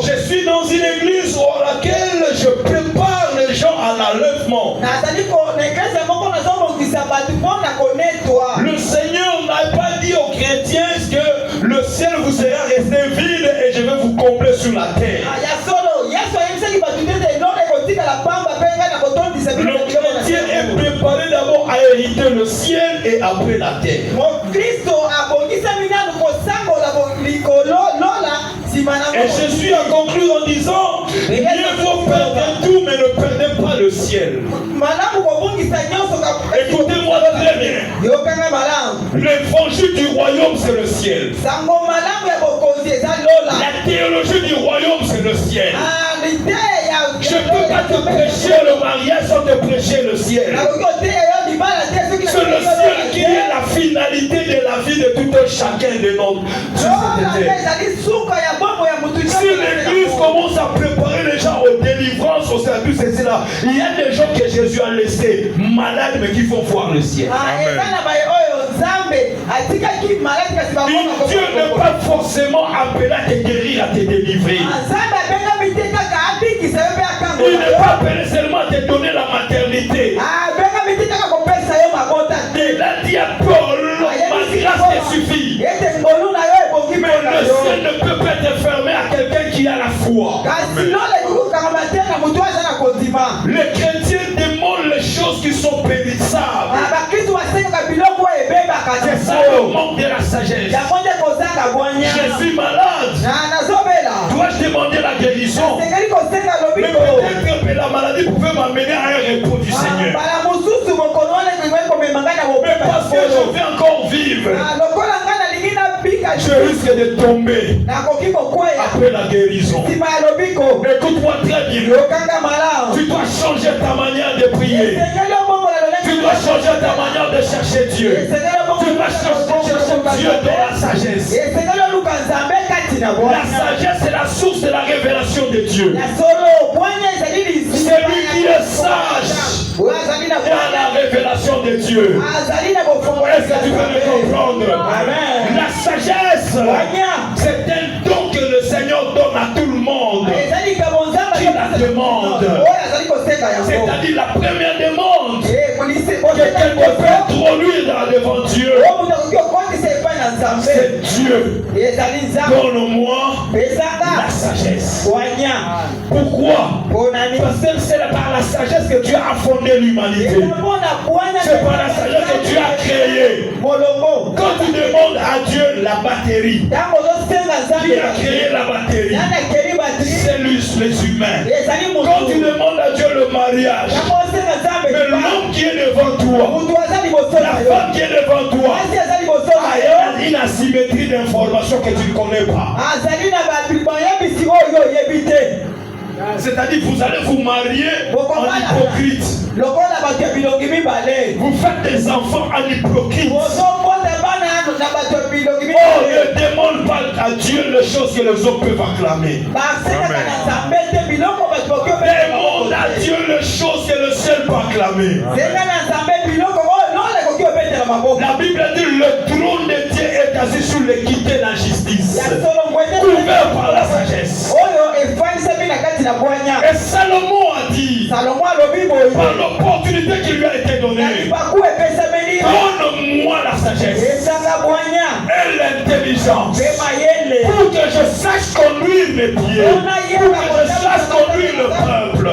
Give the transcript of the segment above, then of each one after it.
Je suis dans une église à laquelle je prépare les gens à l'enlèvement. Le Seigneur n'a pas dit aux chrétiens que le ciel vous sera resté vide et je vais vous combler sur la terre. Le chrétien est préparé d'abord à hériter le ciel et après la terre. Et Jésus a conclu en disant, mieux vaut perdre tout mais ne perdez pas le ciel. Écoutez-moi très bien. L'évangile du royaume c'est le ciel. La théologie du royaume c'est le ciel. Je ne peux pas te prêcher le mariage sans te prêcher le ciel. C'est le ciel qui est la finalité de la vie de tout un chacun de notre société. Si l'église commence à préparer les gens aux délivrances, au service, etc., il y a des gens que Jésus a laissés malades mais qui vont voir le ciel. Amen. Dieu n'est pas forcément appelé à te guérir, à te délivrer. Il n'est pas appelé seulement à te donner la maternité. Il a dit à Paul, ma grâce te suffit. Mais le ciel ne peut pas être fermé à quelqu'un qui a la foi. Les chrétiens demandent les choses qui sont périssables. C'est ça le manque de la sagesse. Je suis malade. Dois-je demander la guérison? Mais peut-être que la maladie pouvait m'amener à un repos du Seigneur. Mais parce que je vais encore vivre, je risque de tomber après la guérison. Écoute-moi très bien. Tu dois changer ta manière de prier. Tu dois changer ta manière de chercher Dieu. Tu dois chercher Dieu dans la sagesse. La sagesse est la source de la révélation de Dieu. C'est lui qui est sage dans la révélation de Dieu. Est-ce que tu peux me comprendre? La sagesse, c'est un don que le Seigneur donne à tout le monde qui la demande. C'est-à-dire la première demande que quelqu'un peut introduire devant Dieu, c'est Dieu. Donne-moi la sagesse. Pourquoi? Parce que c'est par la sagesse que Dieu a fondé l'humanité. C'est par la sagesse que Dieu a créé. Quand tu demandes à Dieu la batterie, qui a créé la batterie? C'est lui, les humains. Quand tu demandes à Dieu le mariage, mais l'homme qui est devant toi, la femme qui est devant toi, a une asymétrie d'information que tu ne connais pas. C'est-à-dire vous allez vous marier en hypocrite. Vous faites des enfants en hypocrite. Oh, ne demande pas à Dieu les choses que les hommes peuvent acclamer. Demande à Dieu les choses que le ciel peut acclamer. La Bible dit le trône de Dieu est assis sur l'équité et la justice, couvert par la sagesse. Et Salomon a dit, par l'opportunité qui lui a été donnée, donne-moi la sagesse et l'intelligence pour que je sache conduire mes pieds, pour que je sache conduire le peuple.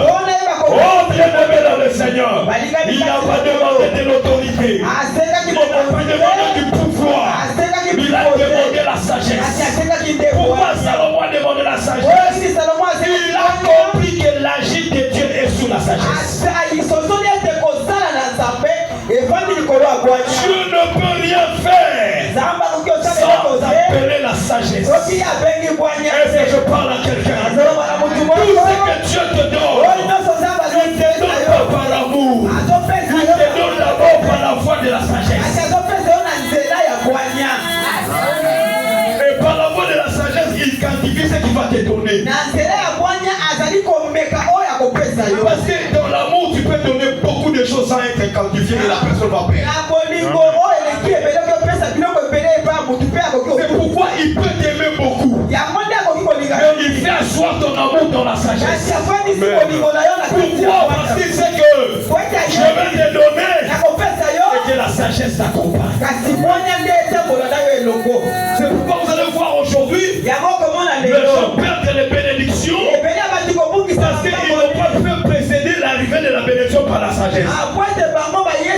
Oh bien-aimé dans le Seigneur, il n'a pas demandé de l'autorité, il n'a pas demandé du pouvoir, il a demandé la sagesse. Pourquoi Salomon a demandé la sagesse? Il a compris que l'agir de Dieu est sous la sagesse. Dieu ne peut rien faire sans appeler la sagesse. Est-ce que je parle à quelqu'un? Tout ce que Dieu te donne, il ne te donne pas par l'amour, il te donne d'abord par la voie de la sagesse. Et par la voie de la sagesse, il quantifie ce qu'il va te donner. Parce que dans l'amour, tu peux donner beaucoup de choses sans être quantifié et la personne va perdre. C'est pourquoi il peut t'aimer beaucoup. Mais l'amour dans la sagesse. Pourquoi? Parce qu'il sait que je vais te donner et que la sagesse t'accompagne. C'est pourquoi vous allez voir aujourd'hui, les gens perdent les bénédictions parce qu'ils n'ont pas pu précéder l'arrivée de la bénédiction par la sagesse.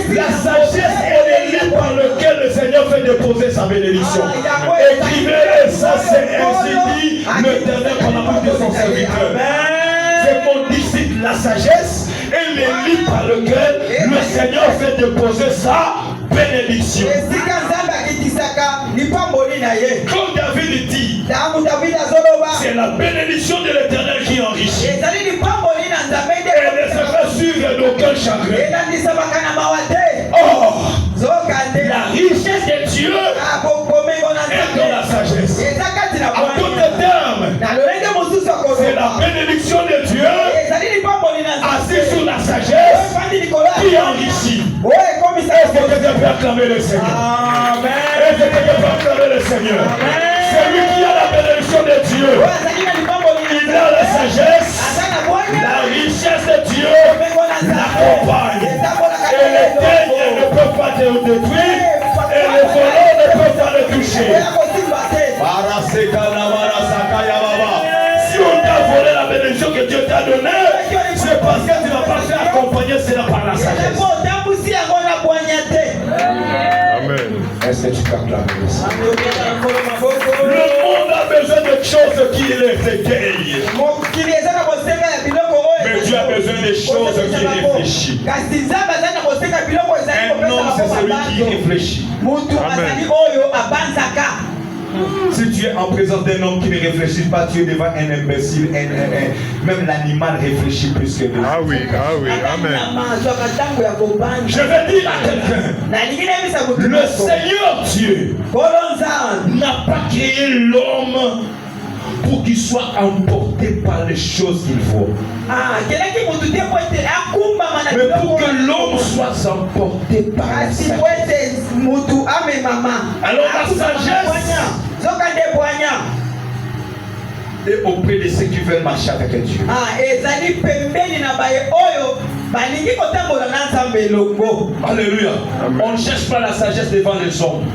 La sagesse est le lien par lequel le Seigneur fait déposer sa bénédiction. Écrivez, ça c'est ainsi dit l'Éternel par la bouche de son serviteur. C'est mon disciple, la sagesse est le lit par lequel le Seigneur fait déposer sa bénédiction. Comme David dit, c'est la bénédiction de l'Éternel qui enrichit. Elle ne se fait suivre d'aucun chagrin. Or, la richesse de Dieu est dans la sagesse. En d'autres termes, c'est la bénédiction de Dieu assis sur la sagesse qui enrichit. Est-ce que tu peux acclamer le Seigneur? Est-ce que tu peux acclamer le Seigneur? Celui qui a la bénédiction de Dieu, il a la sagesse, la richesse de Dieu l'accompagne. Et les ténèbres ne peuvent pas te détruire, et les voleurs ne peuvent pas le toucher. Si on t'a volé la bénédiction que Dieu t'a donnée, c'est parce que tu n'as pas fait accompagner cela par la sagesse. Amen. Est-ce que tu peux acclamer le Seigneur? Le monde a besoin de choses qui les éteignent. Mais Dieu a besoin de choses qui réfléchissent. Un homme, c'est celui qui réfléchit. Amen. Si tu es en présence d'un homme qui ne réfléchit pas, tu es devant un imbécile. Même l'animal réfléchit plus que lui. Ah oui, amen. Je vais dire à quelqu'un, le Seigneur Dieu n'a pas créé l'homme pour qu'il soit emporté par les choses qu'il faut. Mais pour que l'homme soit emporté par la sagesse. Alors la sagesse est auprès de ceux qui veulent marcher avec Dieu. Alléluia. On ne cherche pas la sagesse devant les hommes.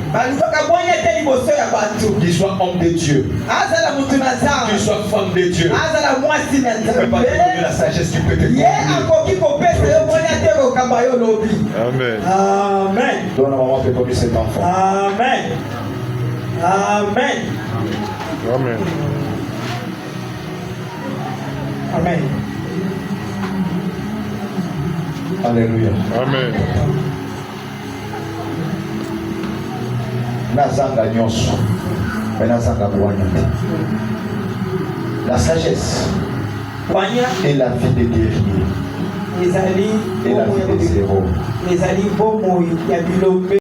Qu'il soit homme de Dieu, qu'il soit femme de Dieu, tu ne peux pas te donner la sagesse qui peut te conduire. Amen. Amen. Donc la maman peut conduire cet enfant. Amen. Amen. Amen. Amen. Alléluia. Amen. Nazanga nyonso. Mais nazanga bwanya. La sagesse et la vie de guerrier. Et la vie de zéro.